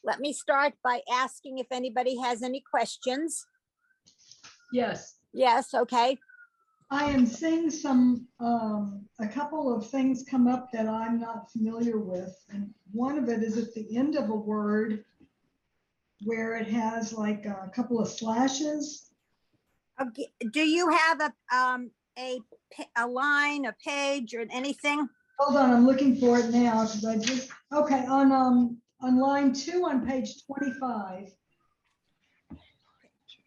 Let me start by asking if anybody has any questions. Yes, Yes, okay. I am seeing a couple of things come up that I'm not familiar with. And one of it is at the end of a word where it has like a couple of slashes. Okay. Do you have a line, a page, or anything? Hold on, I'm looking for it now because okay, on line 2 on page 25,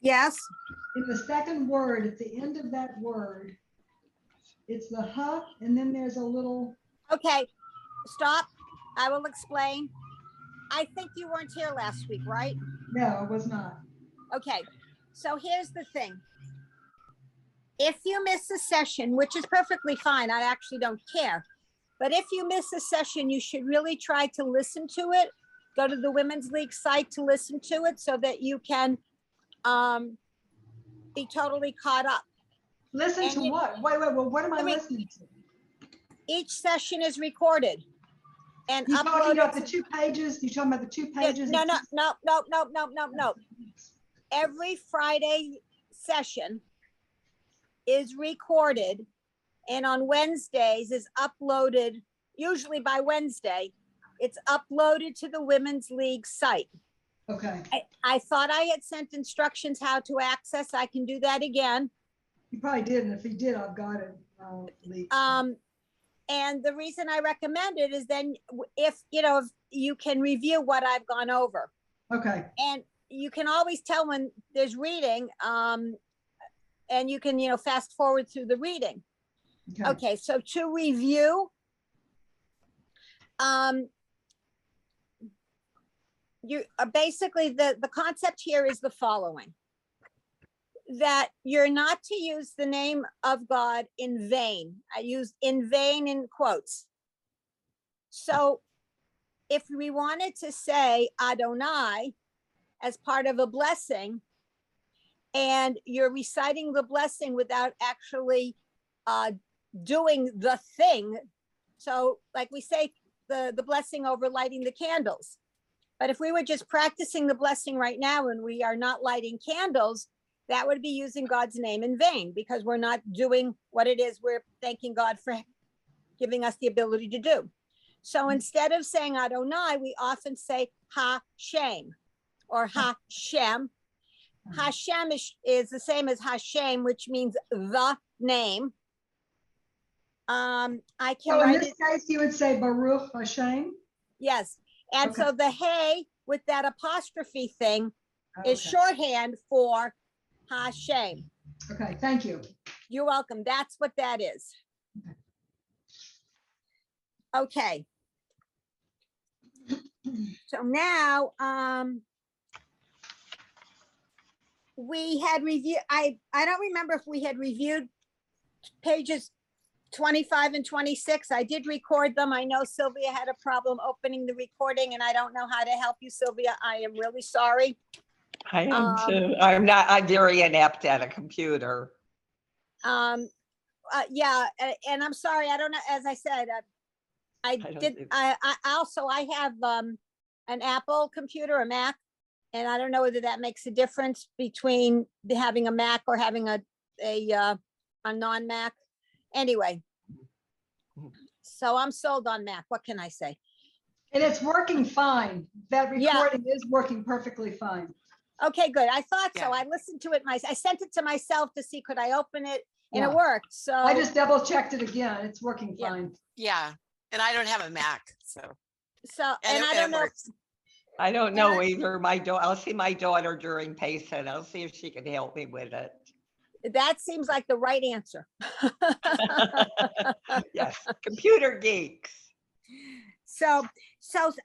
Yes. in the second word, at the end of that word, it's the huh, and then there's a little, Okay, stop. I will explain. I think you weren't here last week, right? no, it was not. Okay, so here's the thing. If you miss a session, which is perfectly fine, I actually don't care. But if you miss a session, you should really try to listen to it. Go to the Women's League site to listen to it so that you can be totally caught up. Listen And to what? Wait, what am I listening to? Each session is recorded and You talking about the uploaded. 2 pages? You talking about the 2 pages? No. Every Friday session is recorded and on Wednesdays is uploaded, usually by Wednesday, it's uploaded to the Women's League site. Okay. I thought I had sent instructions how to access. I can do that again. You probably did, and if he did, I've got it. And the reason I recommend it is then if you can review what I've gone over. Okay. And you can always tell when there's reading, and you can, fast forward through the reading. Okay, so to review, you basically the concept here is the following: that you're not to use the name of God in vain. I used in vain in quotes. So if we wanted to say Adonai as part of a blessing, and you're reciting the blessing without actually doing the thing. So like we say the blessing over lighting the candles. But if we were just practicing the blessing right now and we are not lighting candles, that would be using God's name in vain because we're not doing what it is we're thanking God for giving us the ability to do. So instead of saying Adonai, we often say Hashem or Hashem. Hashem is the same as Hashem, which means the name. I can write in this case, you would say Baruch Hashem? Yes. And so the hey with that apostrophe thing is shorthand for Hashem. Okay, thank you. You're welcome. That's what that is. Okay. So now we had reviewed, I don't remember if we had reviewed pages 25 and 26. I did record them. I know Sylvia had a problem opening the recording and I don't know how to help you, Sylvia. I am really sorry. I am too. I'm very inept at a computer. Yeah, and I'm sorry. I don't know. As I said, I have an Apple computer, a Mac, and I don't know whether that makes a difference between having a Mac or having a non-Mac. Anyway, so I'm sold on Mac. What can I say? And it's working fine. That recording is working perfectly fine. Okay, good. I thought so. I listened to it. I sent it to myself to see could I open it, and it worked. So I just double checked it again. It's working fine. Yeah, and I don't have a Mac, so and I don't know. I don't know either. I'll see my daughter during PACEN. I'll see if she can help me with it. That seems like the right answer. Yes, computer geeks. So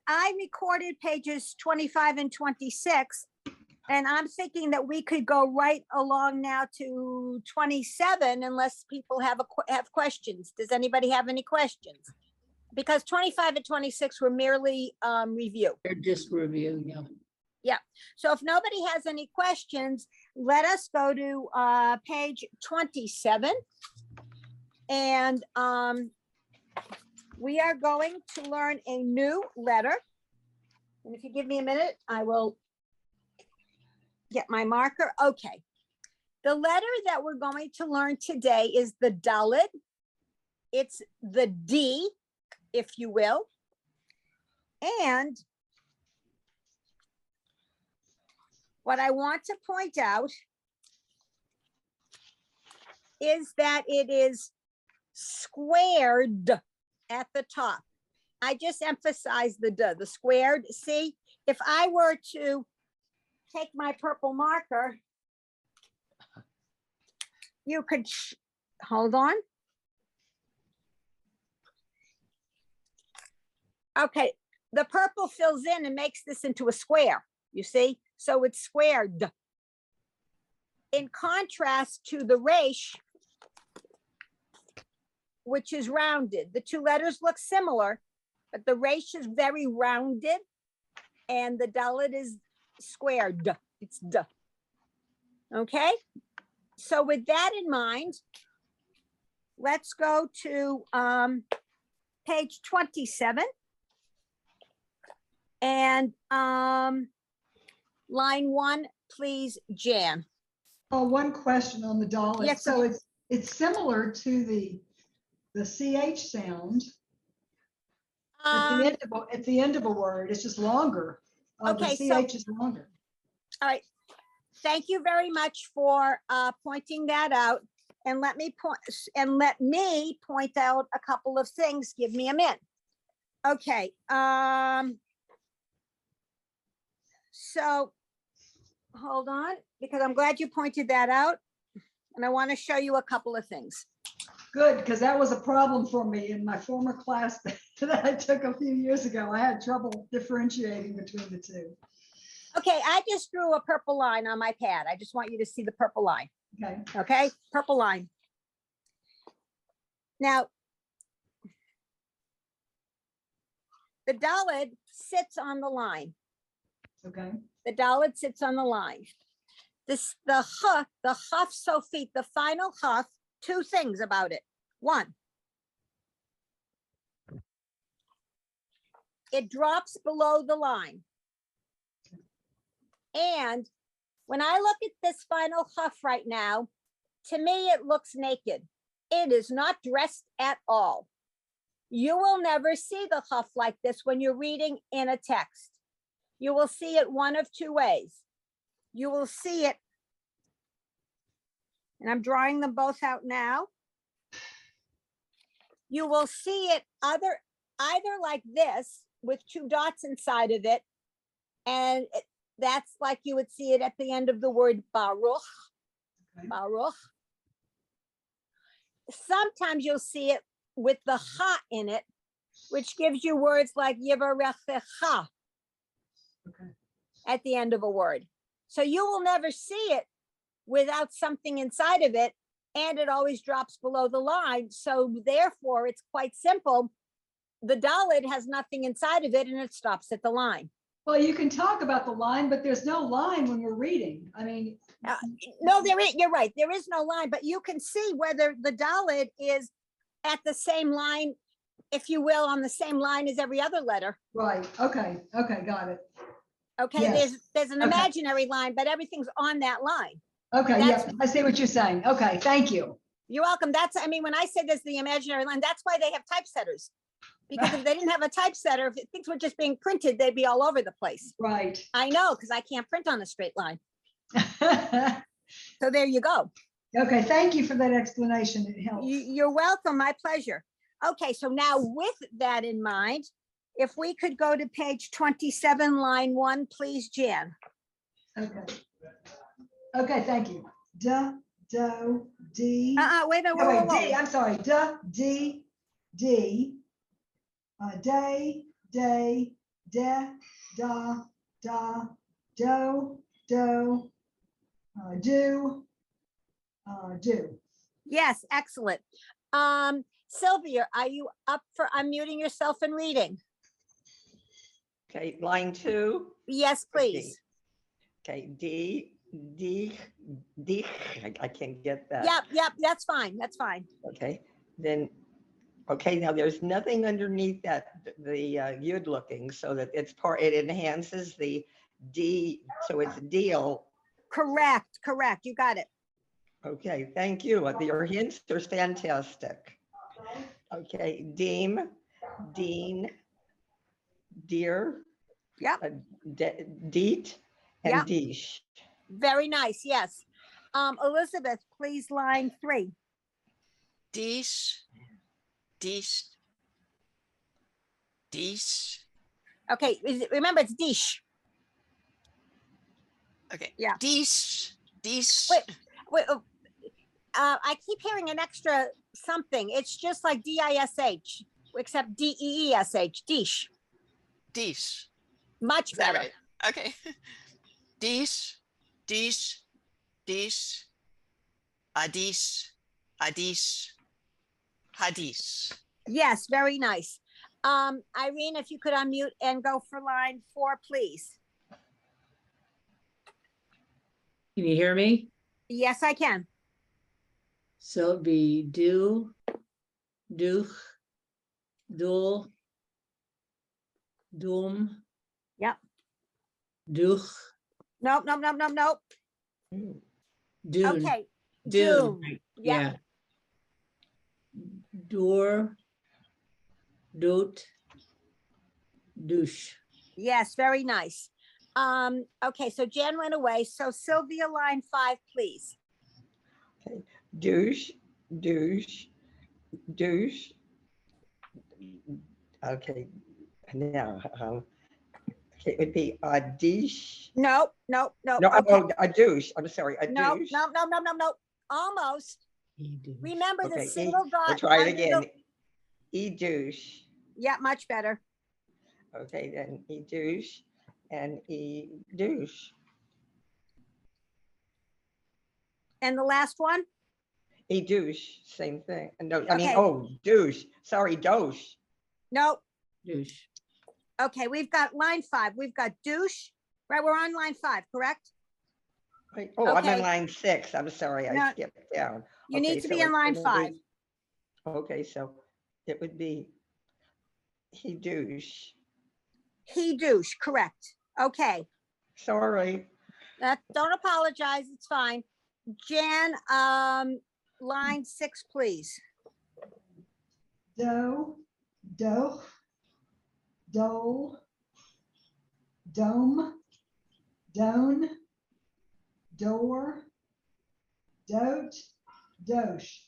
I recorded pages 25 and 26, and I'm thinking that we could go right along now to 27 unless people have questions. Does anybody have any questions? Because 25 and 26 were merely review. They're just review, Yeah. So if nobody has any questions, let us go to page 27. And we are going to learn a new letter. And if you give me a minute, I will get my marker. Okay. The letter that we're going to learn today is the Dalet. It's the D, if you will. And what I want to point out is that it is squared at the top. I just emphasize the squared. See, if I were to take my purple marker, you could, hold on. Okay, the purple fills in and makes this into a square, you see? So it's squared. In contrast to the resh, which is rounded. The two letters look similar, but the resh is very rounded and the dalet is squared. It's d. Okay? So with that in mind, let's go to page 27. And line 1, please, Jan. Oh, one question on the Dalet. Yes, So it's similar to the CH sound at the end of a word. It's just longer. Okay, The so- CH is longer. All right. Thank you very much for pointing that out. And let me point out a couple of things. Give me a minute. Okay. So hold on, because I'm glad you pointed that out. And I want to show you a couple of things. Good, because that was a problem for me in my former class that I took a few years ago. I had trouble differentiating between the two. Okay, I just drew a purple line on my pad. I just want you to see the purple line. Okay. Okay, purple line. Now, the Dalet sits on the line. Okay. The Dalet sits on the line. The Chaf Sofit, the final Chaf, two things about it. One, it drops below the line. And when I look at this final Chaf right now, to me, it looks naked. It is not dressed at all. You will never see the Chaf like this when you're reading in a text. You will see it one of two ways. You will see it, and I'm drawing them both out now. You will see it either like this with two dots inside of it, and that's like you would see it at the end of the word Baruch. Okay. Baruch. Sometimes you'll see it with the ha in it, which gives you words like Yivarechecha Okay. at the end of a word. So you will never see it without something inside of it, and it always drops below the line. So therefore, it's quite simple. The Dalet has nothing inside of it, and it stops at the line. Well, you can talk about the line, but there's no line when we're reading. I mean, No, there is, you're right. There is no line, but you can see whether the Dalet is at the same line, if you will, on the same line as every other letter. right. Okay. Okay. Got it. Okay, Yes. there's an Okay. imaginary line, but everything's on that line. Okay. That's- Yeah. I see what you're saying. Okay. Thank you. You're welcome. That's, I mean, when I said there's the imaginary line, that's why they have typesetters. Because if they didn't have a typesetter, if things were just being printed, they'd be all over the place. Right. I know, because I can't print on a straight line. So there you go. Okay. Thank you for that explanation. It helps. You're welcome. My pleasure. Okay, so now with that in mind, if we could go to page 27, line 1, please, Jan. Okay. Okay. Thank you. Da, do, D. Wait a minute. No, Whoa, wait, whoa, D, whoa. I'm sorry, da, D, D, day, day, da, da, do, do, do. Yes, excellent. Sylvia, are you up for unmuting yourself and reading? Okay, line 2. Yes, please. Okay, D, I can't get that. Yep, that's fine. That's fine. Okay, then Okay, now there's nothing underneath that, the yud looking, so that it's part, it enhances the D, so it's deal. Correct, correct. You got it. Okay, thank you. Your hints are fantastic. Okay, deem, dean, dear, Yep, deet, yep. and deesh. Very nice. Yes. Elizabeth, please, line 3. Dish, dish, dish. Okay, remember it's dish. Okay. Yeah. Dish, dish. Wait, wait. I keep hearing an extra something. It's just like dish, except deesh. Dish. Dish. Much Is that better. right? Okay. Dish, dish, dish. Adish, adish, hadish. Yes, very nice. Irene, if you could unmute and go for line 4, please. Can you hear me? Yes, I can. So it'd be do, duch, dul, doom. Yep. Duch, Nope, nope, nope, nope, nope. dune. Okay. Dune, Doom. right, Yep. yeah. Door, doot, douche. Yes, very nice. Okay, so Jan went away. So Sylvia, line 5, please. Douche, douche, douche. Okay, now, okay, it would be a dish. Nope, nope, nope. No, Okay. oh, a douche. I'm sorry, a Nope, douche. nope, nope, nope, nope, nope. Almost. Remember the single dot. We'll try it under the- again. E douche. Yeah, much better. Okay, then e douche and e douche. And the last one? E douche, same thing. No, I mean, Okay. oh, douche. Sorry, douche. Nope. Douche. Okay, we've got line 5. We've got douche. Right, we're on line 5, correct? Wait, oh, I'm Okay. in line 6. I'm sorry, No, I skipped down. You Okay, need to so be in it's line gonna 5. be- Okay, so it would be he douche. He douche, correct. Okay, Sorry. don't apologize, it's fine. Jan, line 6, please. Do, doch, dole, dome, done, door, dote, dosh.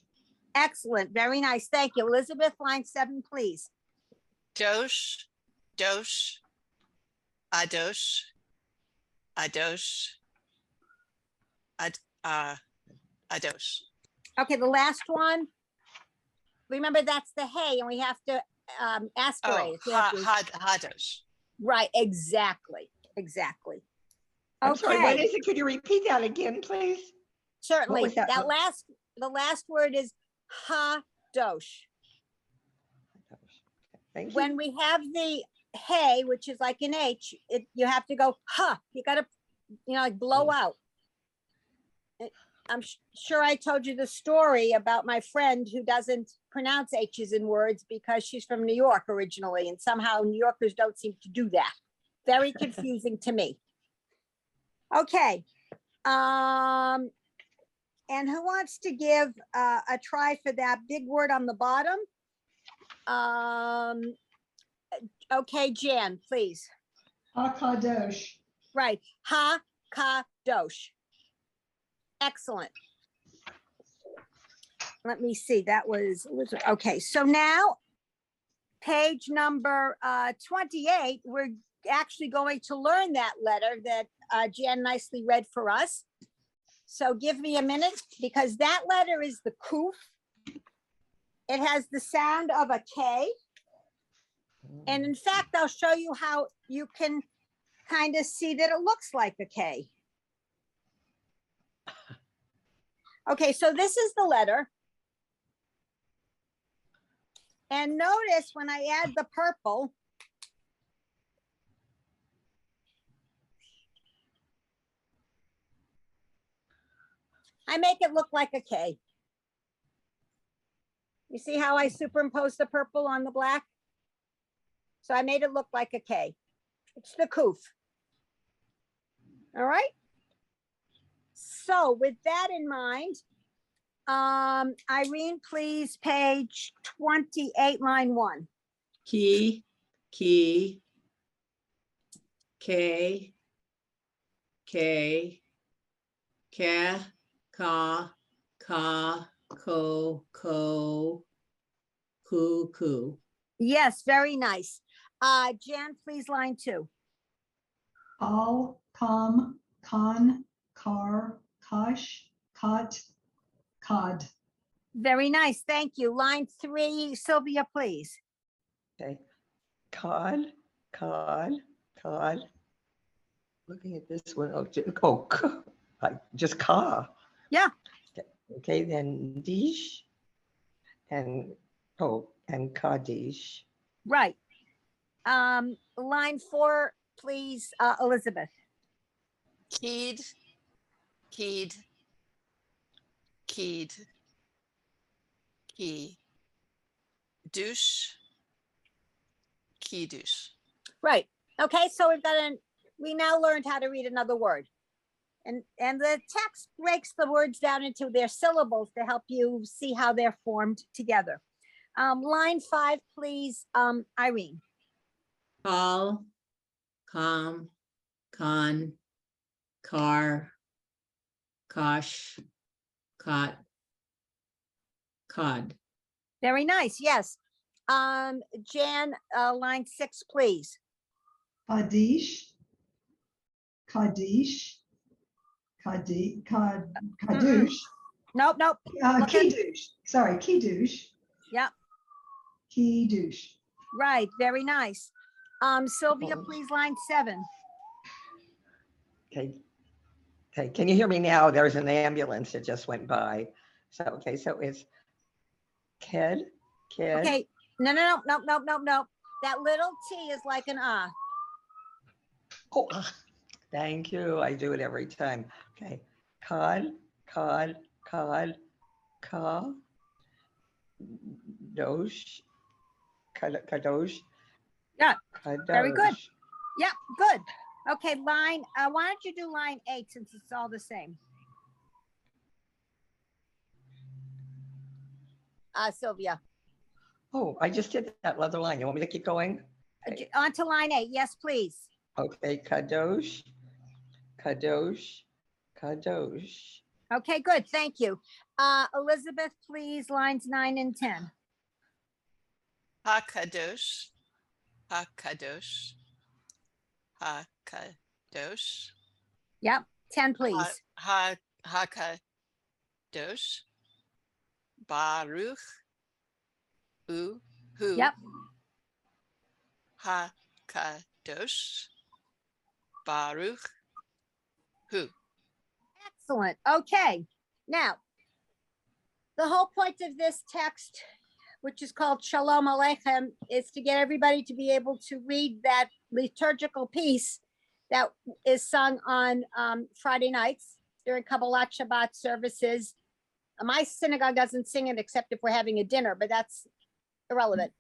Excellent, very nice, thank you. Elizabeth, line 7, please. Dosh, dosh, adosh, adosh, adosh. Okay, the last one. Remember, that's the hey, and we have to aspirate. Oh, it. We have to- hadosh. Right, exactly, exactly. I'm sorry, what Okay, is it? Could you repeat that again, please? certainly. was that? The last word is ha-dosh. Thank you. When we have the hey, which is like an H, you have to go, huh, you gotta, like blow out. I'm sure I told you the story about my friend who doesn't pronounce H's in words because she's from New York originally, and somehow New Yorkers don't seem to do that. Very confusing to me. Okay. And who wants to give a try for that big word on the bottom? Okay, Jan, please. Hakadosh. Right. Ha-ka-dosh. Excellent. Let me see. That was okay. So now page number 28, we're actually going to learn that letter that Jan nicely read for us. So give me a minute, because that letter is the kuf. It has the sound of a K. And in fact, I'll show you how you can kind of see that it looks like a K. Okay, so this is the letter. And notice when I add the purple, I make it look like a K. You see how I superimposed the purple on the black? So I made it look like a K. It's the Kuf. All right. So with that in mind, Irene, please, page 28, line 1. Ki, ki, K, K, ka, ka, ko, ku. Yes, very nice. Jan, please, line 2. Kal, kam, kan, kar, kash, kat, kad. Very nice. Thank you. Line 3, Sylvia, please. Okay. Cod, cod, cod. Looking at this one, just ka. Yeah. Okay, then dish and Kaddish. Right. Line 4, please, Elizabeth. Keyed, keyed, keyed, key. Douche, kiddush. Right. Okay, so we now learned how to read another word. And the text breaks the words down into their syllables to help you see how they're formed together. Line 5, please, Irene. Kal, kam, kan, kar, kash, kat, kad. Very nice, yes. Jan, line 6, please. Kaddish, Kaddish, Kaddush, Nope. Look at- Kiddush, sorry, Kiddush. Yep. Kiddush. Right, very nice. Sylvia, Oh. please, line 7. Okay. Okay, can you hear me now? There's an ambulance that just went by. So, okay, so it's kid. Okay, no. That little T is like an ah. Oh, thank you. I do it every time. Okay. Cod, ka, dosh, kadosh. Yeah, very good. kadosh. Yeah, good. Okay, why don't you do line 8 since it's all the same? Sylvia, Oh, I just did that other line. You want me to keep going? on to line 8. Yes, please. Okay, kadosh, kadosh. Okay, good. Thank you. Elizabeth, please, lines 9 and 10. Hakadosh, hakadosh, hakadosh. Yep, 10, please. Hakadosh. Baruch, who. Yep. Hakadosh. Baruch, who. Excellent. Okay. Now, the whole point of this text, which is called Shalom Aleichem, is to get everybody to be able to read that liturgical piece that is sung on Friday nights during Kabbalat Shabbat services. My synagogue doesn't sing it except if we're having a dinner, but that's irrelevant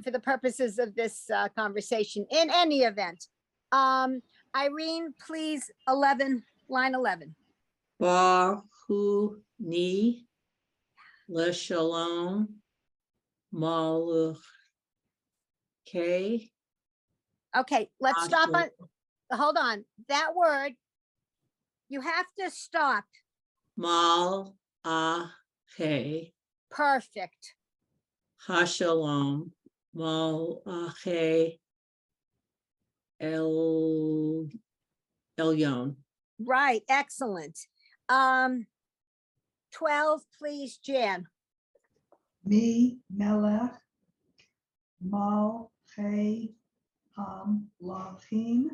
for the purposes of this conversation. In any event, Irene, please, line 11. Bar, hu, ni, leshalom, maluch, K. Okay, let's stop on, Asher, hold on. That word, you have to stop. Mal, He, Perfect. Hashalom, Mal, He, Elyon. Right, excellent. 12, please, Jan. Mi, melech, mal, he, ham, lachim,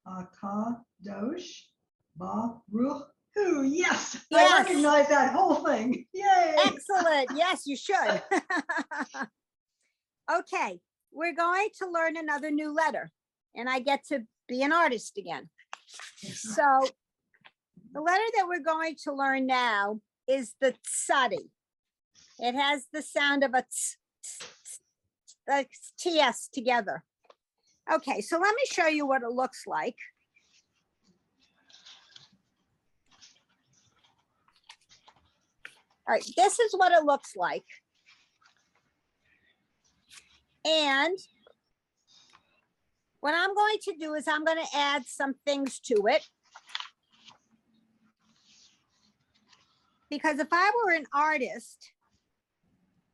akadosh, baruch hu. Yes, I Yes. recognize that whole thing. Yay. Excellent. Yes, you should. Okay, we're going to learn another new letter, and I get to be an artist again. So the letter that we're going to learn now is the tzadi. It has the sound of a like TS together. Okay, so let me show you what it looks like. All right, this is what it looks like. And what I'm going to do is I'm going to add some things to it. Because if I were an artist,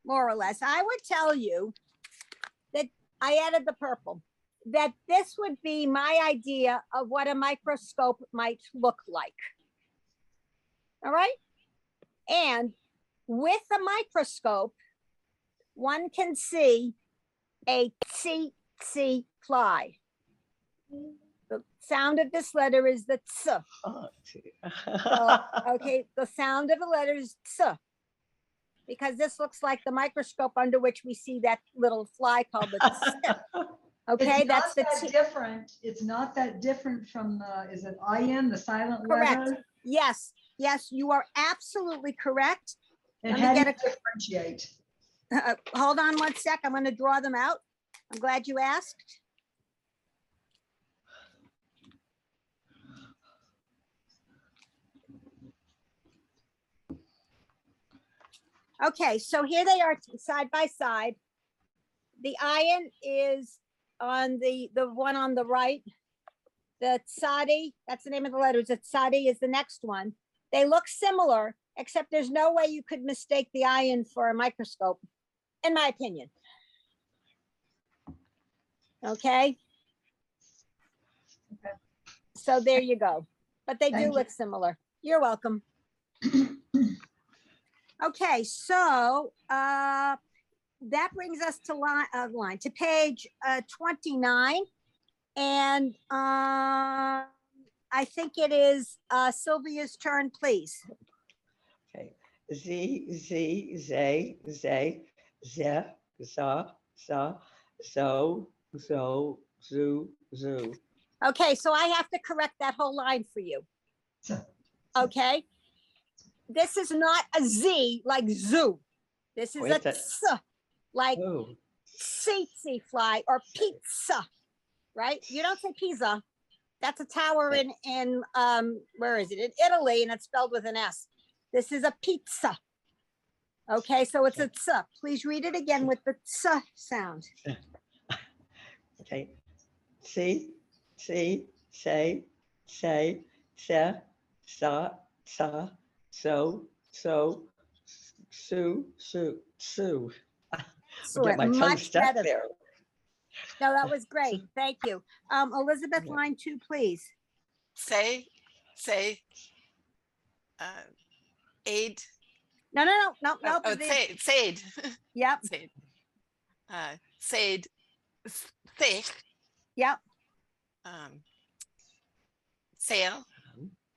more or less, I would tell you that I added the purple, that this would be my idea of what a microscope might look like. All right. And with a microscope, one can see a tsetse fly. The sound of this letter is the ts. Oh, So, okay, the sound of the letter is ts. Because this looks like the microscope under which we see that little fly called the ts. Okay, It's that's not the that T. different. It's not that different from the, is it IN, the silent Correct. letter? Yes, yes, you are absolutely correct. And Let me how do you get differentiate? Hold on one sec. I'm going to draw them out. I'm glad you asked. Okay, so here they are side by side. The iron is on the one on the right. The tsadi, that's the name of the letters. The tsadi is the next one. They look similar, except there's no way you could mistake the iron for a microscope, in my opinion. Okay. Okay. So there you go. But they Thank do you. look similar. You're welcome. Okay, so that brings us to line to page 29. And I think it is Sylvia's turn, please. Okay. Z, Z, zay, zay, ze, za, za, so, zoo, zoo. Okay, so I have to correct that whole line for you. So, Okay. This is not a Z like zoo. This is Oh, a it's a- ts like Oh, tsetse fly or pizza, right? You don't say pizza. That's a tower in where is it? In Italy, and it's spelled with an S. This is a pizza. Okay, so it's a ts. Please read it again with the ts sound. okay. See, say, se, sa, so, sue. Get my tongue Much stuck better. there. No, that was great. Thank you. Elizabeth, Yeah. line 2, please. Say, aid. No. Oh, Sade. Yep, Sade. Sade. Thick. yep. Sale.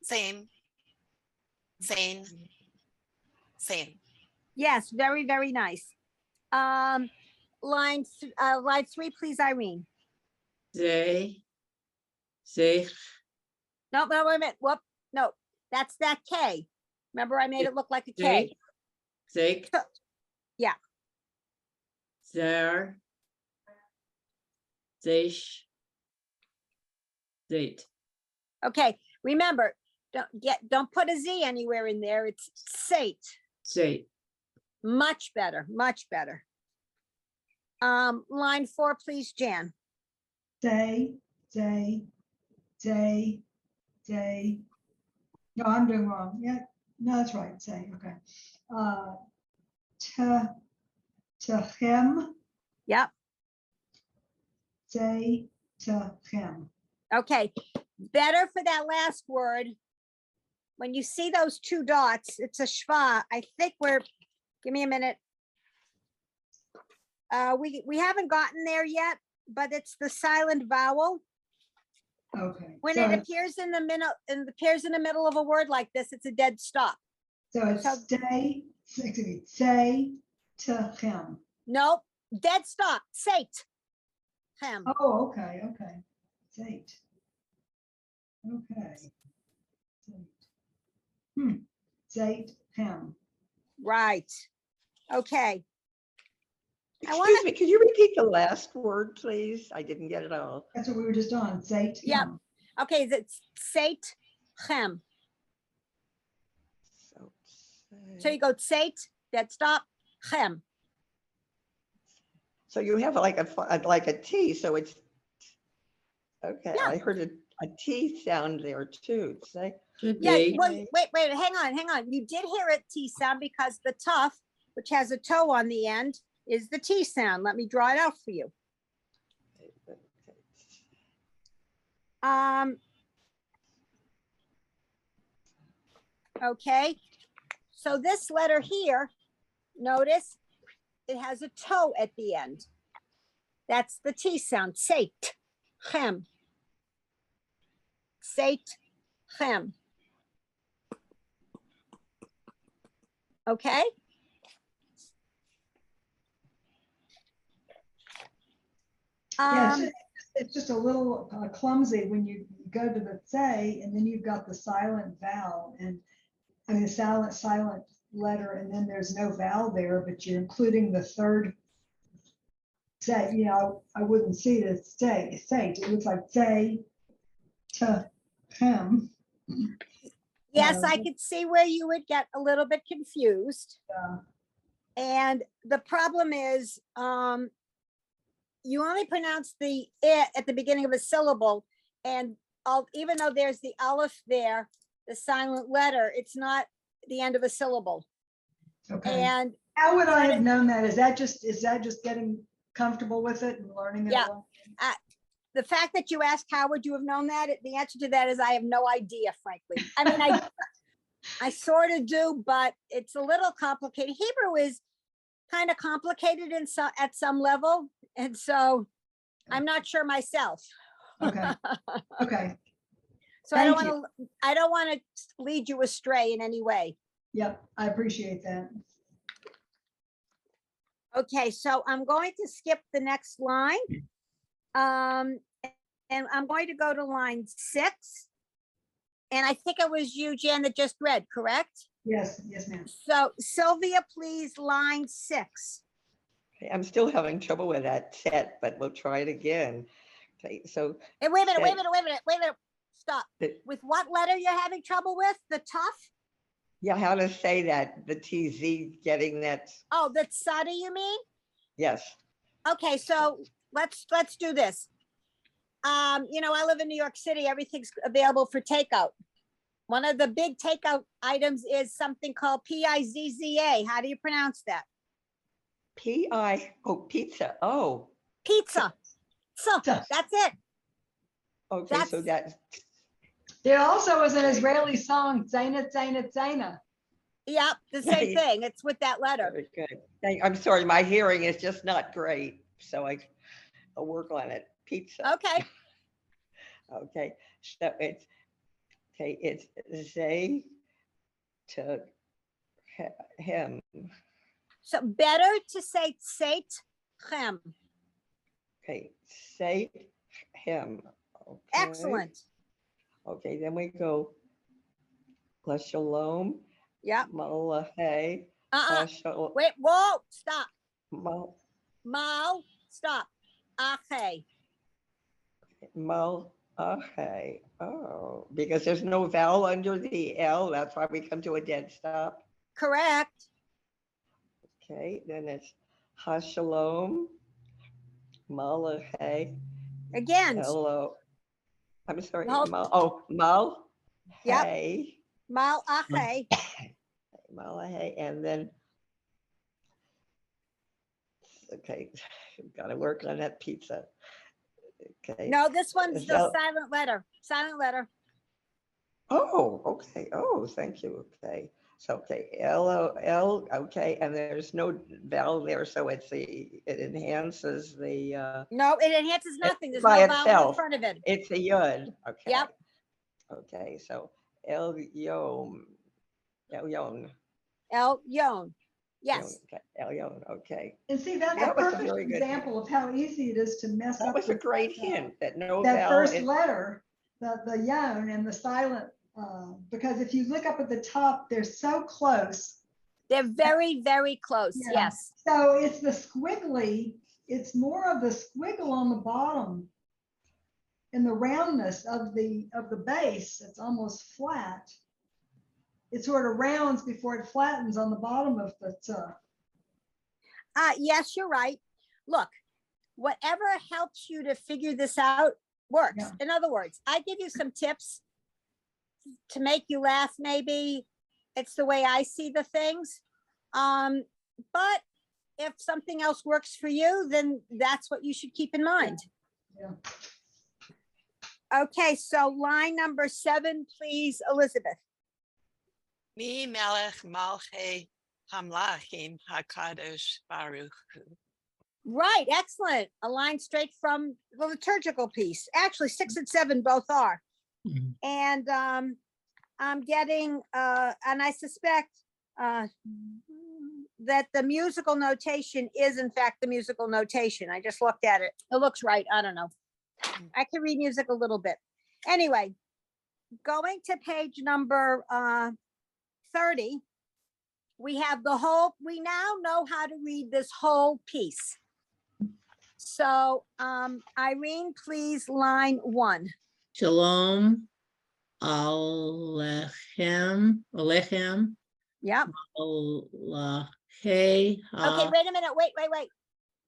Same. Sane. Same. Yes, very, very nice. Line 3, please, Irene. Zay, zich, No, wait a minute. Whoop. No, that's that K. Remember, I made it look like a K. zig, zik. Yeah. There. Zich. Zait. Okay, remember, don't put a Z anywhere in there. It's Sate. Zait. Much better, much better. Line 4, please, Jan. day. No, I'm doing wrong. Yeah, no, that's right. Say, okay. To him, Yep. say to him. Okay, better for that last word. When you see those 2 dots, it's a schwa. I think give me a minute. We haven't gotten there yet, but it's the silent vowel. Okay. When so it appears in the middle of a word like this, it's a dead stop. So it's say to him. Nope, dead stop. Sate. Him. Oh, okay. Sate. Okay. Sate him. Right. Okay. I Excuse wanna- me, could you repeat the last word, please? I didn't get it all. That's what we were just on, Sate. Yeah. Okay, that's Sate Chem. So, So you go Sate, that stop, Chem. so you have like like a T, so it's, okay, Yeah. I heard a T sound there too. Say, Should Yeah, be. well, wait, hang on. You did hear a T sound because the tough, which has a toe on the end, is the T sound. Let me draw it out for you. Okay, so this letter here, notice it has a toe at the end. That's the T sound, Sate, Chem. Sate, Chem. Okay? Yeah, Um, it's just a little clumsy when you go to the say, and then you've got the silent vowel, and I mean, silent letter, and then there's no vowel there, but you're including the third say, you know, I wouldn't see it as say, it looks like say to him. yes, I could see where you would get a little bit confused. Yeah. And the problem is, you only pronounce the it at the beginning of a syllable, and even though there's the aleph there, the silent letter, it's not the end of a syllable. Okay. And How would I have known that? Is that just getting comfortable with it and learning it? Yeah. along? the fact that you asked, how would you have known that? The answer to that is I have no idea, frankly. I mean, I sort of do, but it's a little complicated. Hebrew is kind of complicated at some level. And so I'm not sure myself. Okay. Okay. So I don't want to lead you astray in any way. Yep. I appreciate that. Okay, so I'm going to skip the next line. And I'm going to go to line 6. And I think it was you, Jan, that just read, correct? Yes. Yes, ma'am. So Sylvia, please, line 6. okay, I'm still having trouble with that set, but we'll try it again. Okay, so And wait a minute, Okay. stop. The- With what letter you're having trouble with? The tough? yeah, how to say that, the TZ getting that, Oh, the tzadi, you mean? yes. Okay, so let's do this. You know, I live in New York City. Everything's available for takeout. One of the big takeout items is something called Pizza. How do you pronounce that? Oh, pizza, oh, Pizza. So Pizza. that's it. okay, so that's, There also is an Israeli song, Zaina, Zaina, Zaina. Yep, the same Right. thing. It's with that letter. very good. I'm sorry, my hearing is just not great, so I'll work on it. Pizza. Okay, Okay, so it's they to him. so better to say Sate Chem. Okay, say him. Okay. Excellent. Okay, then we go. Shalom. Yep. Malahay. Wait, whoa, stop. Mal. Mal, stop. Ache. Malahay. Oh, because there's no vowel under the L. That's why we come to a dead stop. Correct. Okay, then it's Hashalom. Malahay. Again, Hello. I'm sorry. Mal- Mal. Yep. Hey. Mal Ache. Malahay, and then. Okay, gotta work on that pizza. Okay. No, this one's the So- silent letter. Silent letter. Oh, okay. Oh, thank you. Okay. So, okay, L, okay, and there's no vowel there, so it enhances the, No, it enhances nothing. There's by no vowel in itself. front of it. it's a yud. Okay. Yep. Okay, so El Yom. El Yon. Yes. Okay, El Yon, okay. And see, that's a That was a perfect very good example of how easy it is to mess That up. was a with great that, hint, that no That vowel. first letter, the yon and the silent, because if you look up at the top, they're so close They're very, very close. Yeah. Yes. So it's the squiggly, it's more of the squiggle on the bottom and the roundness of the base. It's almost flat. It sort of rounds before it flattens on the bottom of the Yes, you're right. Look, whatever helps you to figure this out works. Yeah. In other words, I give you some tips to make you laugh, maybe. It's the way I see the things. But if something else works for you, then that's what you should keep in mind. Yeah. Okay, so line number 7, please, Elizabeth. Mi melech malchei hamlachim hakadosh baruch hu. Right, excellent. A line straight from the liturgical piece. Actually, 6 and 7 both are. Mhm. And I'm getting, and I suspect that the musical notation is in fact the musical notation. I just looked at it. It looks right. I don't know. I can read music a little bit. Anyway, going to page number 30, we have the whole, we now know how to read this whole piece. So Irene, please, line 1. Shalom Alechem, Yep. Alachei, Okay, wait a minute. Wait.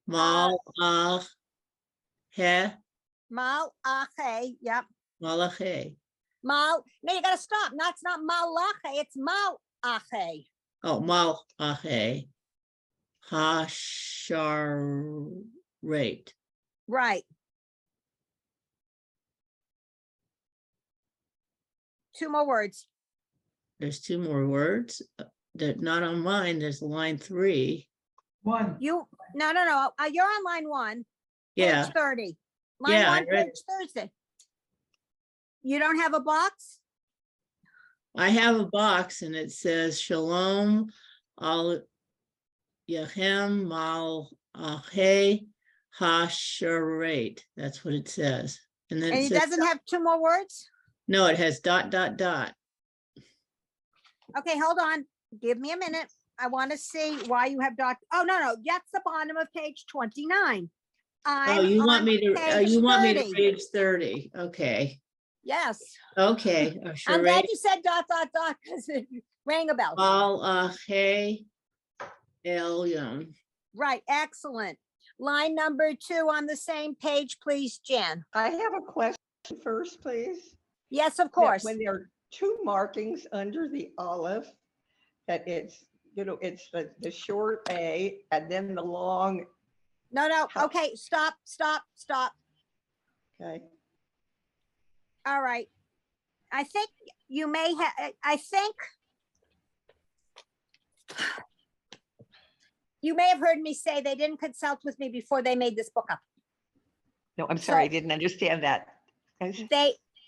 Malach, Mal ache. Yep. Malachei. Mal. No, you gotta stop. It's not malache. It's mal ache. Oh, Malachei, Hasharet. Right. 2 more words. There's 2 more words. They're not on mine. There's line 3. One. No. You're on line 1. Yeah, Page 30. Line Yeah, I 1, read- page Thursday. You don't have a box? I have a box and it says Shalom Al Yachem Malachei Hasharet. That's what it says. And then And it it says, doesn't have 2 more words? no, it has ... Okay, hold on. Give me a minute. I want to see why you have dot. Oh, no. That's the bottom of page 29. Oh, you want me to, page you want me to 30. read 30. Okay. Yes. Okay. I'm glad you said ... because it rang a bell. Malachei Elyon. Right, excellent. Line number 2 on the same page, please, Jan. I have a question first, please. Yes, of That course. When there are 2 markings under the olive, that it's, it's the short A and then the long, No. How- Okay, stop. okay? All right. I think you may have, you may have heard me say they didn't consult with me before they made this book up. No, I'm sorry, I So- didn't understand that.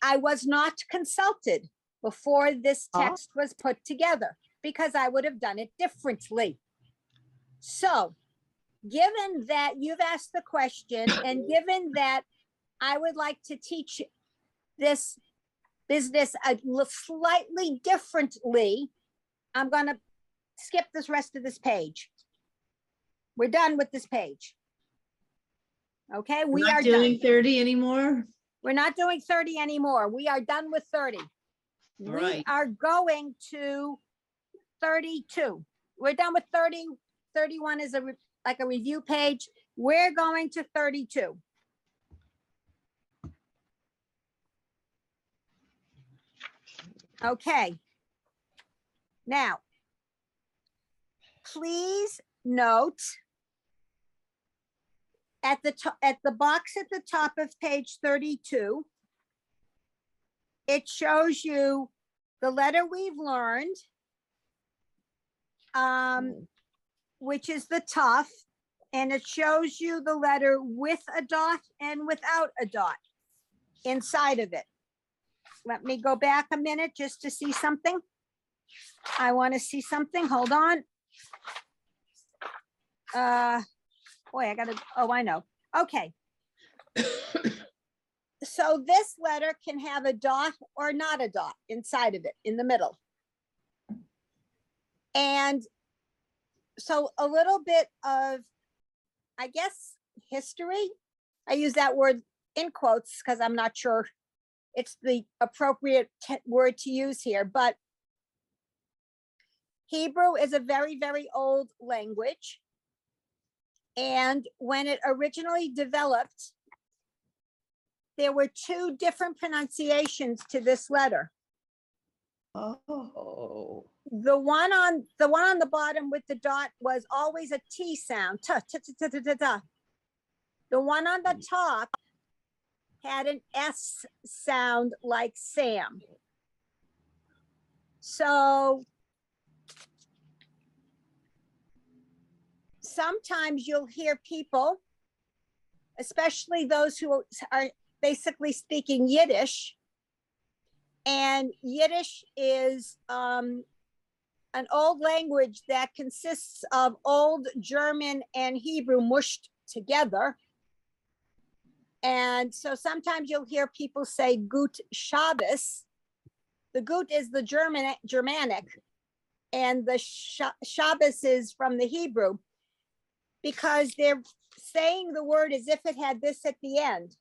I was not consulted before this Oh. text was put together because I would have done it differently. So, given that you've asked the question and given that I would like to teach this business slightly differently, I'm going to skip this rest of this page. We're done with this page. Okay, we Not are doing done. 30 anymore? We're not doing 30 anymore. We are done with 30. We right. are going to 32. We're done with 30. 31 is like a review page. We're going to 32. Okay. Now, please note at the box at the top of page 32, it shows you the letter we've learned, which is the tough, and it shows you the letter with a dot and without a dot inside of it. Let me go back a minute just to see something. I want to see something. Hold on. Boy, I know. Okay. So this letter can have a dot or not a dot inside of it in the middle. And so a little bit of, I guess, history. I use that word in quotes because I'm not sure it's the appropriate word to use here, but Hebrew is a very, very old language. And when it originally developed, there were two different pronunciations to this letter. Oh, The one on the bottom with the dot was always a T sound. Ta, ta, ta, ta, ta, ta, ta. The one on the top had an S sound like Sam. So sometimes you'll hear people, especially those who are basically speaking Yiddish, and Yiddish is an old language that consists of Old German and Hebrew mushed together. And so sometimes you'll hear people say Gut Shabbos. The Gut is the Germanic, and the Shabbos is from the Hebrew, because they're saying the word as if it had this at the end.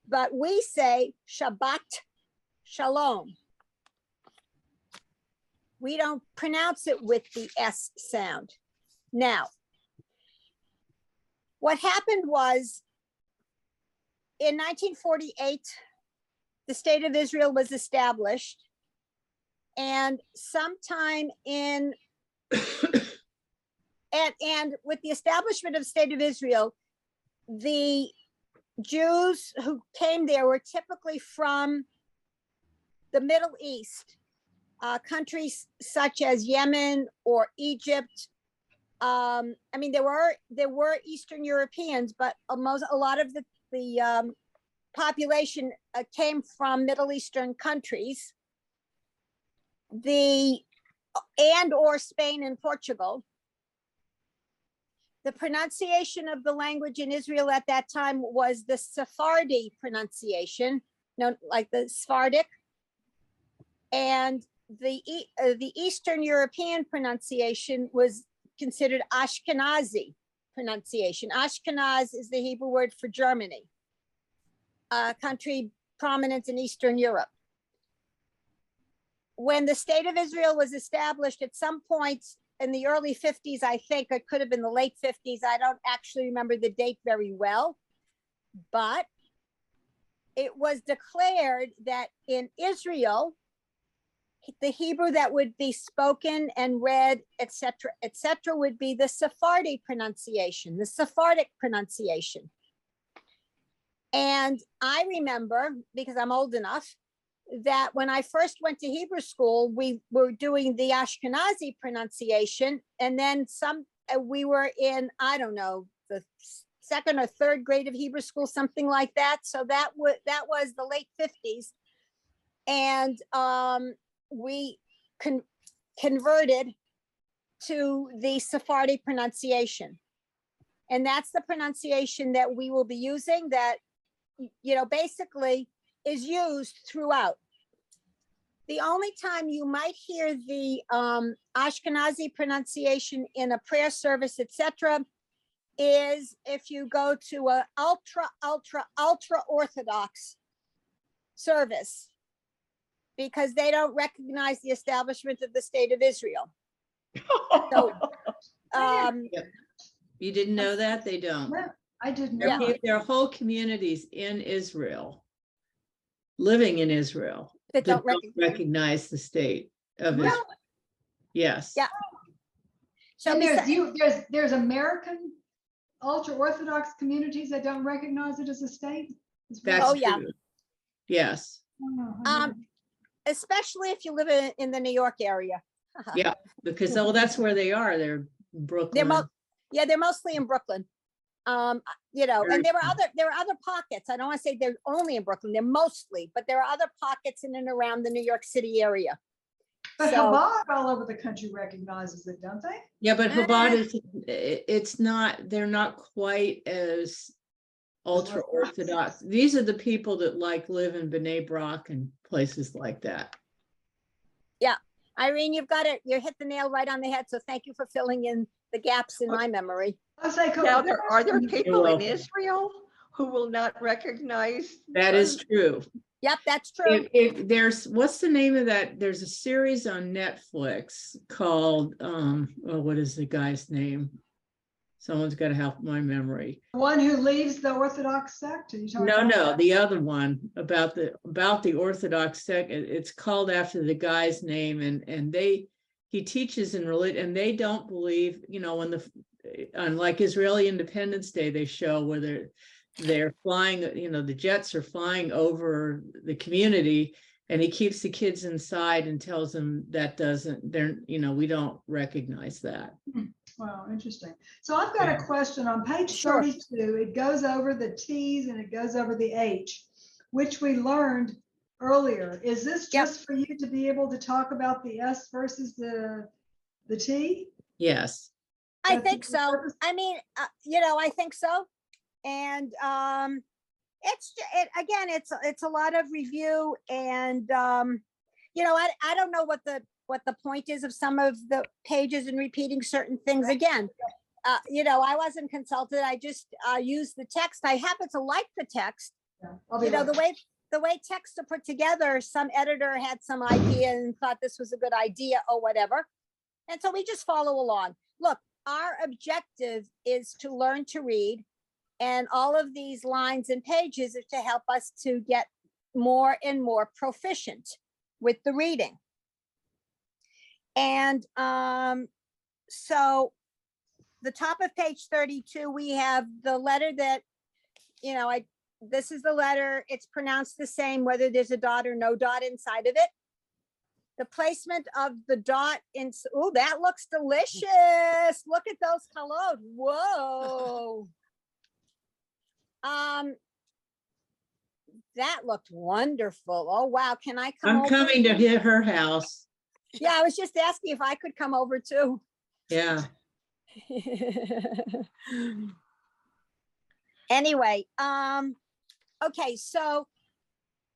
But we say Shabbat Shalom. We don't pronounce it with the S sound. Now, what happened was in 1948, the state of Israel was established. And sometime in, and with the establishment of the state of Israel, the Jews who came there were typically from the Middle East, countries such as Yemen or Egypt. I mean, there were Eastern Europeans, but a lot of the population came from Middle Eastern countries, or Spain and Portugal. The pronunciation of the language in Israel at that time was the Sephardi pronunciation, known like the Sephardic, and the Eastern European pronunciation was considered Ashkenazi pronunciation. Ashkenaz is the Hebrew word for Germany, a country prominent in Eastern Europe. When the state of Israel was established at some point in the early 50s, I think it could have been the late 50s. I don't actually remember the date very well, but it was declared that in Israel, the Hebrew that would be spoken and read, etc., would be the Sephardi pronunciation, the Sephardic pronunciation. And I remember, because I'm old enough, that when I first went to Hebrew school, we were doing the Ashkenazi pronunciation, and then we were in, I don't know, the second or third grade of Hebrew school, something like that. So that was the late 50s, and we converted to the Sephardi pronunciation, and that's the pronunciation that we will be using. That, you know, basically is used throughout. The only time you might hear the Ashkenazi pronunciation in a prayer service, etc., is if you go to a ultra Orthodox service, because they don't recognize the establishment of the state of Israel. So, You didn't know that? They don't. Yeah, I didn't There know. are whole communities in Israel, living in Israel, that that don't don't recognize the state of Really? Israel. Yes. Yeah. So And besi- there's American ultra-Orthodox communities that don't recognize it as a state? as well? That's Oh, yeah. true. Yes. Oh, I never- especially if you live in the New York area. Yeah. Because that's where they are. They're in Brooklyn. They're mostly in Brooklyn. You know, Very and there are other pockets. I don't want to say they're only in Brooklyn, they're mostly, but there are other pockets in and around the New York City area. But So- Chabad all over the country recognizes it, don't they? Yeah, but Chabad it's not, they're not quite as ultra Orthodox. These are the people that live in Bnei Brak and places like that. Irene, you've got it. You hit the nail right on the head. So thank you for filling in the gaps in my memory. I was like, Now, are there you- people in welcome. Israel who will not recognize? That is true. Yep, that's true. If there's, what's the name of that? There's a series on Netflix called, oh, what is the guy's name? Someone's got to help my memory. the one who leaves the Orthodox sect? Are you talking No, about no, that? the other one about the Orthodox sect. It's called after the guy's name, and he teaches in religion, and they don't believe, when on like Israeli Independence Day, they show where they're flying, the jets are flying over the community, and he keeps the kids inside and tells them we don't recognize that. Wow, interesting. So I've got a question on page Sure. 32. It goes over the T's and it goes over the H, which we learned earlier. Is this Yep. just for you to be able to talk about the S versus the T? Yes. I That's think the so. purpose? I mean, I think so. And it's a lot of review, and I don't know what the point is of some of the pages and repeating certain things again. I wasn't consulted. I just used the text. I happen to like the text. Yeah, I'll be right The way texts are put together, some editor had some idea and thought this was a good idea or whatever. And so we just follow along. Look, our objective is to learn to read. And all of these lines and pages are to help us to get more and more proficient with the reading. And so the top of page 32, we have the letter that, this is the letter. It's pronounced the same, whether there's a dot or no dot inside of it. The placement of the dot in, oh, that looks delicious. Look at those colors. Whoa. That looked wonderful. Oh, wow. Can I come I'm over? coming to hit her house. Yeah, I was just asking if I could come over too. Yeah. Anyway, okay, so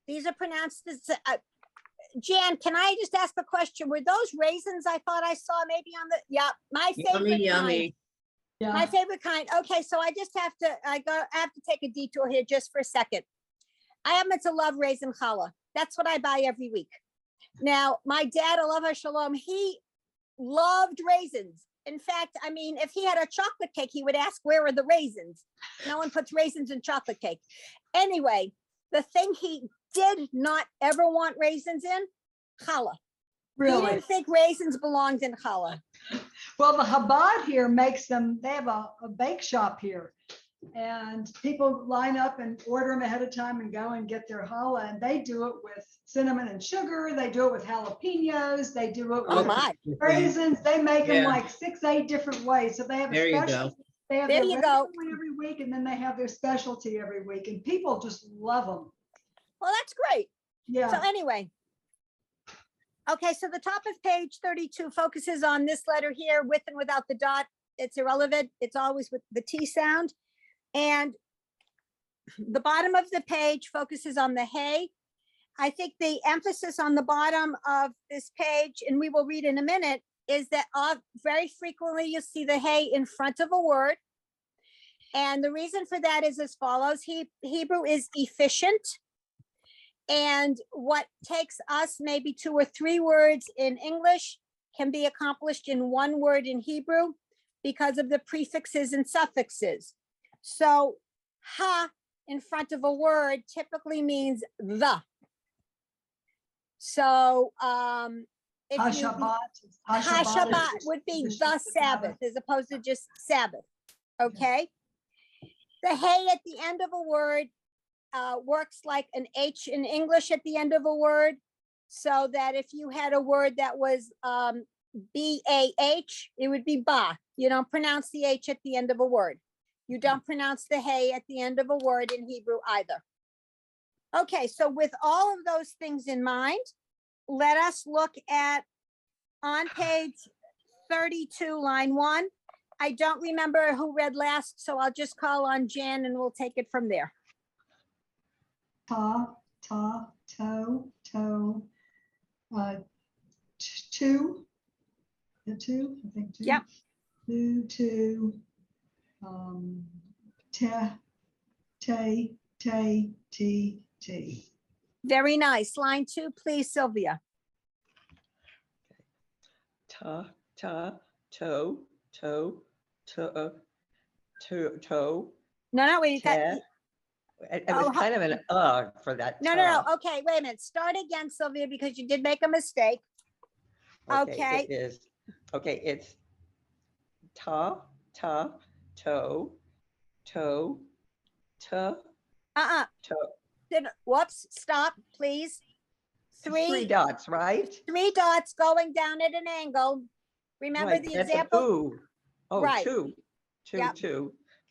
these are pronounced as, Jan, can I just ask the question? Were those raisins I thought I saw maybe on the, yeah, my favorite Yummy, kind. yummy. Yeah. My favorite kind. Okay, so I just have to, I have to take a detour here just for a second. I happen to love raisin challah. That's what I buy every week. Now, my dad, Alav Shalom, he loved raisins. In fact, I mean, if he had a chocolate cake, he would ask, where are the raisins? No one puts raisins in chocolate cake. Anyway, the thing he did not ever want raisins in, challah. He Really? didn't think raisins belonged in challah. Well, the Chabad here makes them, they have a bake shop here. And people line up and order them ahead of time and go and get their challah. And they do it with cinnamon and sugar. They do it with jalapenos. They do it Oh with my, raisins. They make them Yeah. like 6, 8 different ways. So they have There a you special. go. They have There their you regular go. one every week, and then they have their specialty every week. And people just love them. well, that's great. So Yeah. anyway. Okay, so the top of page 32 focuses on this letter here, with and without the dot. It's irrelevant. It's always with the T sound. And the bottom of the page focuses on the hey. I think the emphasis on the bottom of this page, and we will read in a minute, is that very frequently you'll see the hey in front of a word. And the reason for that is as follows. Hebrew is efficient. And what takes us maybe 2 or 3 words in English can be accomplished in 1 word in Hebrew because of the prefixes and suffixes. So ha in front of a word typically means the. So if you, HaShabbat. HaShabbat would be the Sabbath as opposed to just Sabbath. Okay. The hey at the end of a word works like an H in English at the end of a word. So that if you had a word that was B-A-H, it would be ba. You don't pronounce the H at the end of a word. You don't pronounce the hey at the end of a word in Hebrew either. Okay, so with all of those things in mind, let us look at on page 32, line 1. I don't remember who read last, so I'll just call on Jan and we'll take it from there. Ta, toe, two. The two, I think two. Yep. Two, T. Very nice. Line 2, please, Sylvia. Ta, toe, toe, No, wait, you got, te. It was Oh, kind of an for that. no. ta. Okay, wait a minute. Start again, Sylvia, because you did make a mistake. Okay. It is, okay, it's ta, toe, toe, Uh-uh. toe. Whoops, stop, please. Three Three dots, right? dots going down at an angle. Remember Right, the that's a example? ooh. Oh, Right. two. Yep.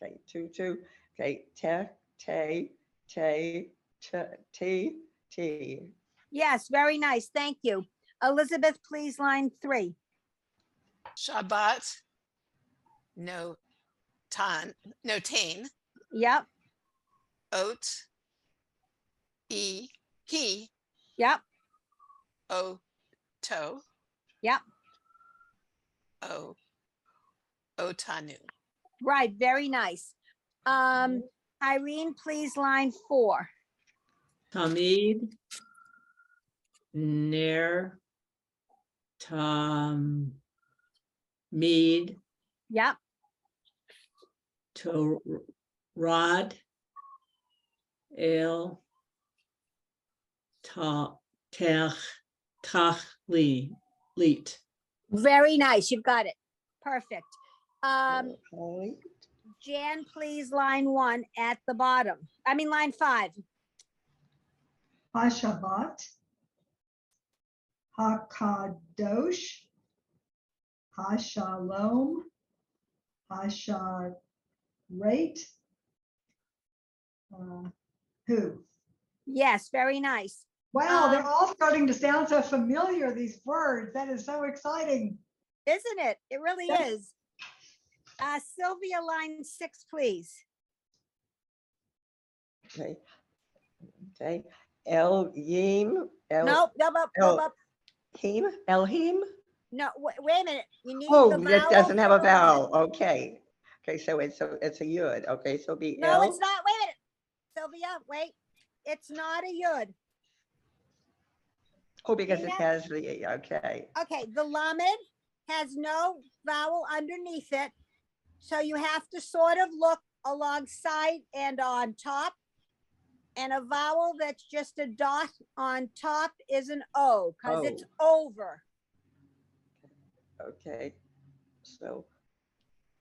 Okay, two. Okay, T. Yes, very nice. Thank you. Elizabeth, please, line 3. Shabbat. No tain. Yep, Oat. He. yep, To. yep. Otanu. Right, very nice. Irene, please, line 4. Tamid, Ner, Tom, Mead, Yep, to Rod, El, Ta, Tech, Tachli, Leet. very nice. You've got it. Perfect. Holly. Jan, please, line 1 at the bottom. I mean, line 5. HaShabbat, HaKadosh, HaShalom, HaSharet, who? Yes, very nice. Wow, they're all starting to sound so familiar, these words. That is so exciting. Isn't it? It really Yep. is. Sylvia, line 6, please. Okay. Elohim. Nope, Elhim. no, wait a minute. You need Oh, the that vowel doesn't have for a the line. vowel. Okay. Okay, so it's a yud. Okay, so it'll be No, El. it's not. Wait a minute. Sylvia, wait. It's not a yud. Oh, because it Remember- has the, okay. Okay, the lamed has no vowel underneath it. So you have to sort of look alongside and on top. And a vowel that's just a dot on top is an O, because it's over. Okay. So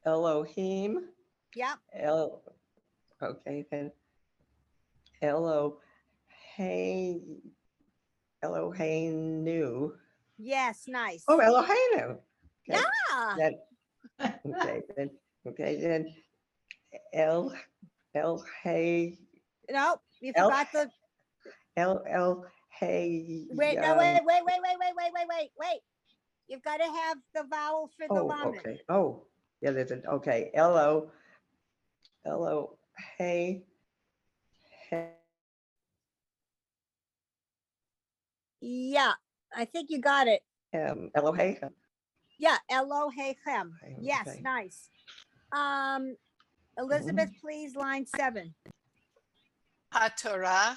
Elohim. Yep, Okay, then Eloheinu. yes, nice. Oh, Eloheinu. Okay. Ah, Then, then Hey, no, you El- forgot the, Hey. wait, no, wait. You've got to have the vowel for the Oh, lamed. okay. Oh, yeah, there's an, okay. Hey. Yeah, I think you got it. Elohe. Yeah, Elohechem. Okay, Yes, okay. nice. Elizabeth, please, line 7. HaTorah.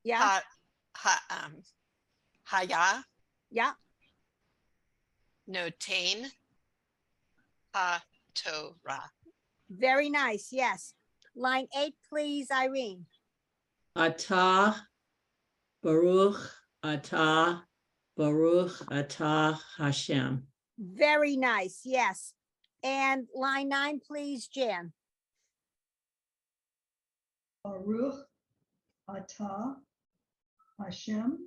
Yeah, Haya. yeah, No tain. HaTorah. very nice. Yes. Line 8, please, Irene. Atah, Baruch, Atah, Hashem. Very nice. Yes. And line 9, please, Jan. Baruch Atah Hashem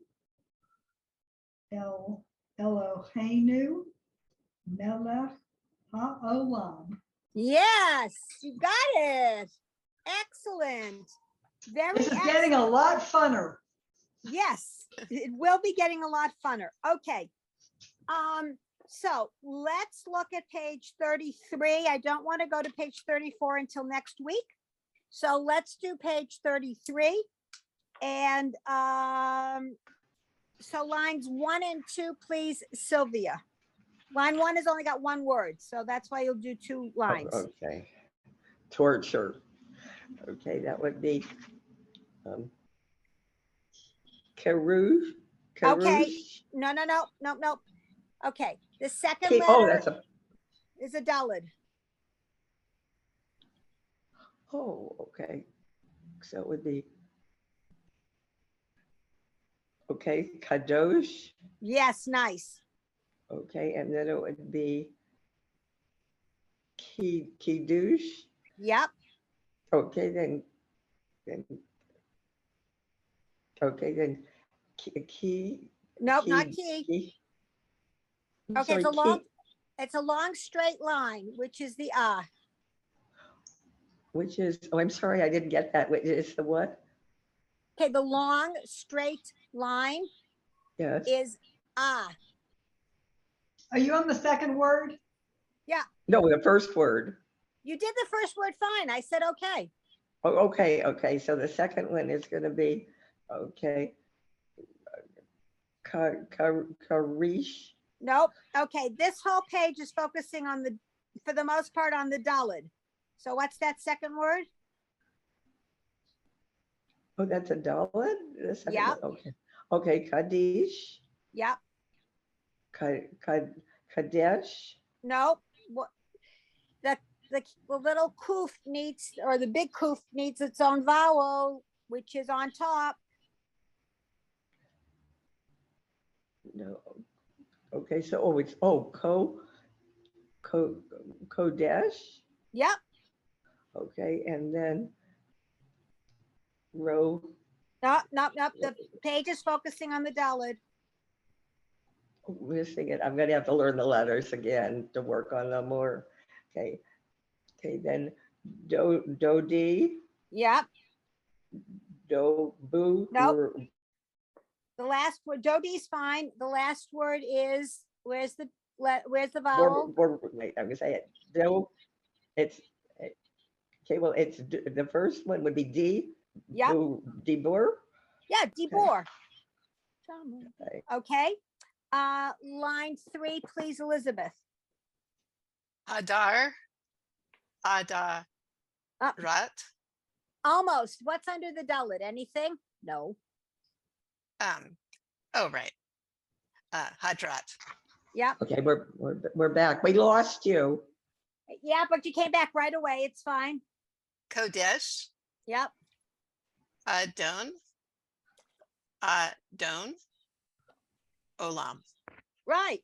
Eloheinu Melech HaOlam. Yes, you got it. Excellent. Very This is excellent. getting a lot funner. Yes, it will be getting a lot funner. Okay. So let's look at page 33. I don't want to go to page 34 until next week. So let's do page 33. And So lines 1 and 2, please, Sylvia. Line 1 has only got one word, so that's why you'll do 2 Oh, lines. okay. Torture. Okay, that would be Carouge. Okay. Carouge. No. Okay, the second Oh, letter that's a, is a Dalet. oh, okay. So it would be, okay, Kadosh. Yes, nice. Okay, and then it would be Kiddush. Yep, Okay, then, okay, then nope, not key. I'm Okay, sorry, it's a long straight line, which is the ah. which is, oh, I'm sorry, I didn't get that. Which is the what? Okay, the long straight line Yes. is ah. Are you on the second word? No, the first word. You did the first word fine. I said okay. Oh, okay. So the second one is going to be, okay. Karish. Nope. Okay, this whole page is focusing on the, for the most part, on the Dalet. So what's that second word? Oh, that's a Dalet? The second Yep. one, okay. Okay, Kaddish. Yep. Kadesh. Nope. What the little kuf needs, or the big kuf needs its own vowel, which is on top. No. Okay, so it's Kodesh. Yep. Okay, and then row. Nope. The page is focusing on the Dalet. Missing it. I'm gonna have to learn the letters again to work on them more. Okay. Okay, then Dodi, Yep. Dobu. Nope. The last word, Dodi's fine. The last word is, where's the vowel? Wait, I'm gonna say it. Do. It's okay. Well, it's the first one would be D. Yep. Dibur. Yeah, Dibor. Okay. Okay. Line 3, please, Elizabeth. Hadar. Ada. Uh, Rat. Almost. What's under the Dalet? Anything? No. Oh, right. Hadrat. Yep. Okay, we're back. We lost you. Yeah, but you came back right away. It's fine. Kodesh. Yep. Adon. Adon. Olam. Right.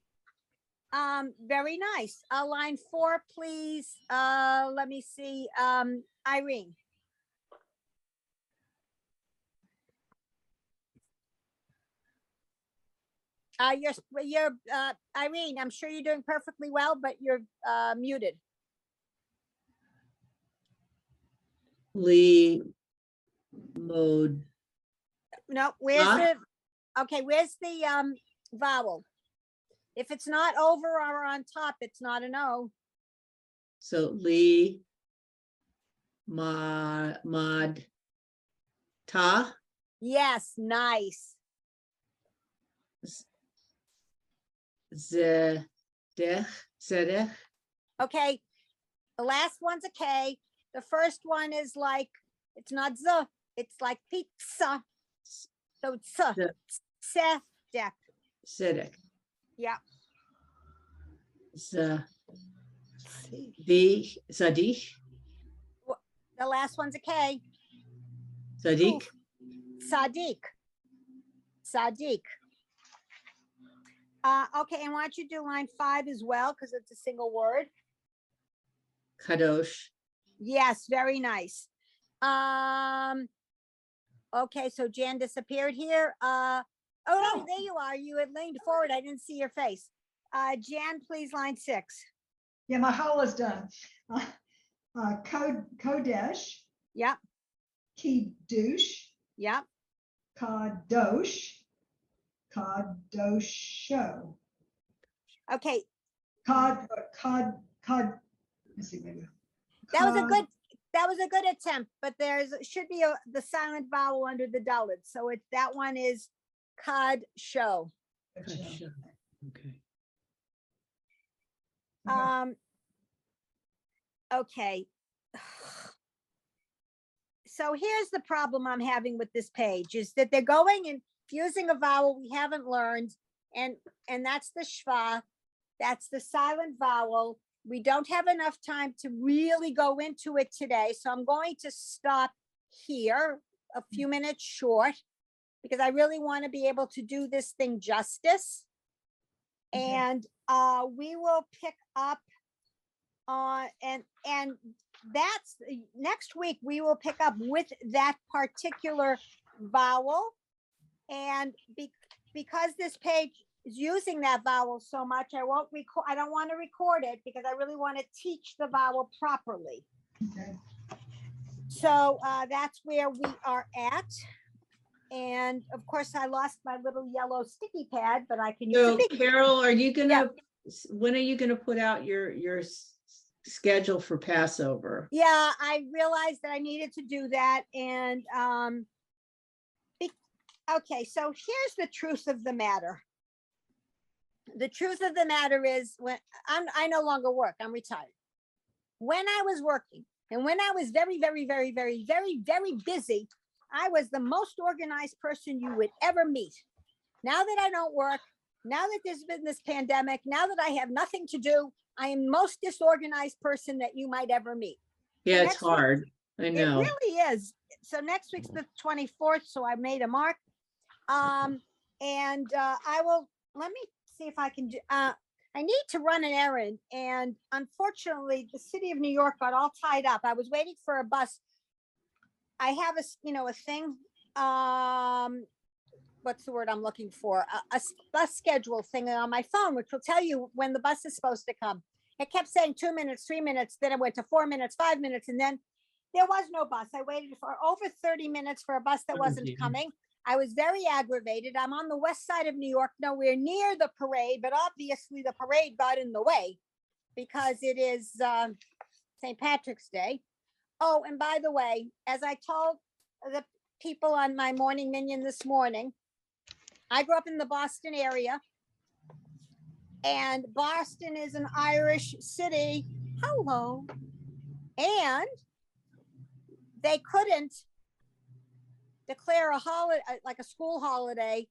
Very nice. Line 4, please. Let me see. Irene. You're Irene, I'm sure you're doing perfectly well, but you're muted. Lee mode. No, where's Huh? the, okay, where's the vowel? If it's not over or on top, it's not an O. So Lee mod ta Yes, nice. zedech. Okay, the last one's a K. The first one is like, it's not Z, it's like pizza. So it's Sedek. Zedek. Yeah. Zadik. The last one's a K. Zadik. Sadiq. Okay, and why don't you do line 5 as well, because it's a single word. Kadosh. Yes, very nice. Okay, so Jan disappeared here. Oh no, there you are. You had leaned forward. I didn't see your face. Jan, please, line 6. Yeah, my whole is done. Kodesh, Yep, Kiddush, yep. Kadosh, Kadosho. Okay, Let's see, maybe. that was a good attempt, but should be the silent vowel under the Dalet. So that one is Cod Show. Gotcha. Okay. Okay. Okay. So here's the problem I'm having with this page is that they're going and fusing a vowel we haven't learned, and that's the schwa, that's the silent vowel. We don't have enough time to really go into it today, so I'm going to stop here a few minutes short because I really want to be able to do this thing justice. Okay. And we will pick up and that's next week we will pick up with that particular vowel. And because this page is using that vowel so much, I won't record, I don't want to record it because I really want to teach the vowel properly. Okay. So that's where we are at. And of course, I lost my little yellow sticky pad, but I can use So a big. Carol, are you Yeah. gonna, when are you gonna put out your schedule for Passover? Yeah, I realized that I needed to do that. And okay, so here's the truth of the matter. The truth of the matter is when I no longer work, I'm retired. When I was working and when I was very, very, very, very, very, very busy, I was the most organized person you would ever meet. Now that I don't work, now that there's been this pandemic, now that I have nothing to do, I am the most disorganized person that you might ever meet. Yeah, it's next week- hard. I know. It really is. So next week's the 24th, so I made a mark. I will, let me see if I can do, I need to run an errand, and unfortunately, the city of New York got all tied up. I was waiting for a bus. I have a thing, what's the word I'm looking for? A bus schedule thing on my phone, which will tell you when the bus is supposed to come. It kept saying 2 minutes, 3 minutes, then it went to 4 minutes, 5 minutes, and then there was no bus. I waited for over 30 minutes for a bus that Oh, wasn't dear. coming. I was very aggravated. I'm on the west side of New York, nowhere near the parade, but obviously the parade got in the way because it is St. Patrick's Day. Oh, and by the way, as I told the people on my morning minion this morning, I grew up in the Boston area, and Boston is an Irish city. Hello. And they couldn't declare a holiday, like a school holiday,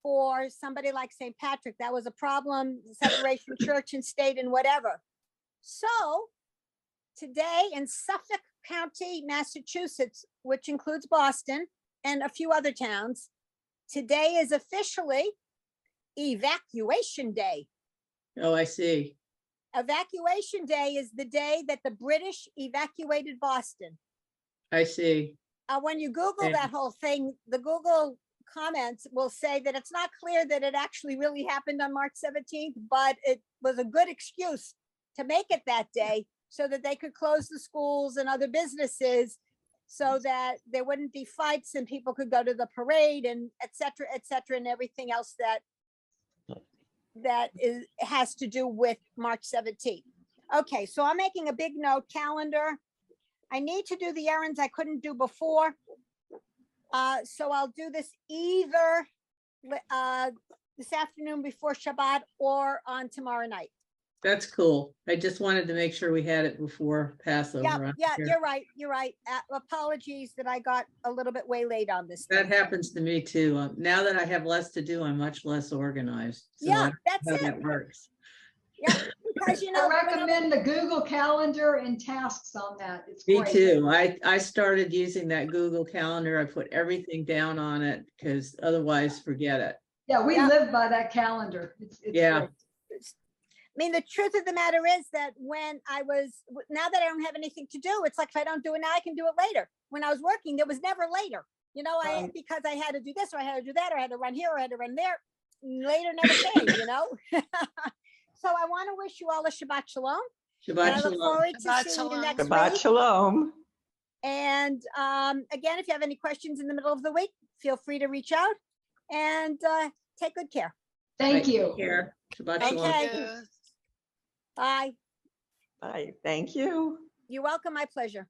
for somebody like St. Patrick. That was a problem, separation church and state and whatever. So today in Suffolk County, Massachusetts, which includes Boston and a few other towns, today is officially Evacuation Day. Oh, I see. Evacuation Day is the day that the British evacuated Boston. I see. When you Google Okay. that whole thing, the Google comments will say that it's not clear that it actually really happened on March 17th, but it was a good excuse to make it that day so that they could close the schools and other businesses so that there wouldn't be fights and people could go to the parade and et cetera, and everything else that has to do with March 17th. Okay, so I'm making a big note, calendar. I need to do the errands I couldn't do before. So I'll do this either this afternoon before Shabbat or on tomorrow night. That's cool. I just wanted to make sure we had it before Passover. Yeah, I'm yeah, sure. you're right. You're right. Apologies that I got a little bit waylaid on this. That thing. happens to me too. Now that I have less to do, I'm much less organized. So I Yeah, don't know that's how it. that works. Yeah, because you know, I recommend the Google Calendar and tasks on that. It's Me great. too. I started using that Google Calendar. I put everything down on it because otherwise forget it. Yeah, we Yeah. live by that calendar. It's Yeah. great. I mean, the truth of the matter is that when now that I don't have anything to do, it's like if I don't do it now, I can do it later. When I was working, there was never later. You know, Right. because I had to do this or I had to do that or I had to run here or I had to run there. Later never came, you know? So I want to wish you all a Shabbat Shalom. And I Shabbat look shalom. forward Shabbat to seeing you shalom. next Shabbat week. shalom. And again, if you have any questions in the middle of the week, feel free to reach out and take good care. Thank Right, you. take care. Shabbat Thank shalom. Okay. you. Bye. Bye. Thank you. You're welcome. My pleasure.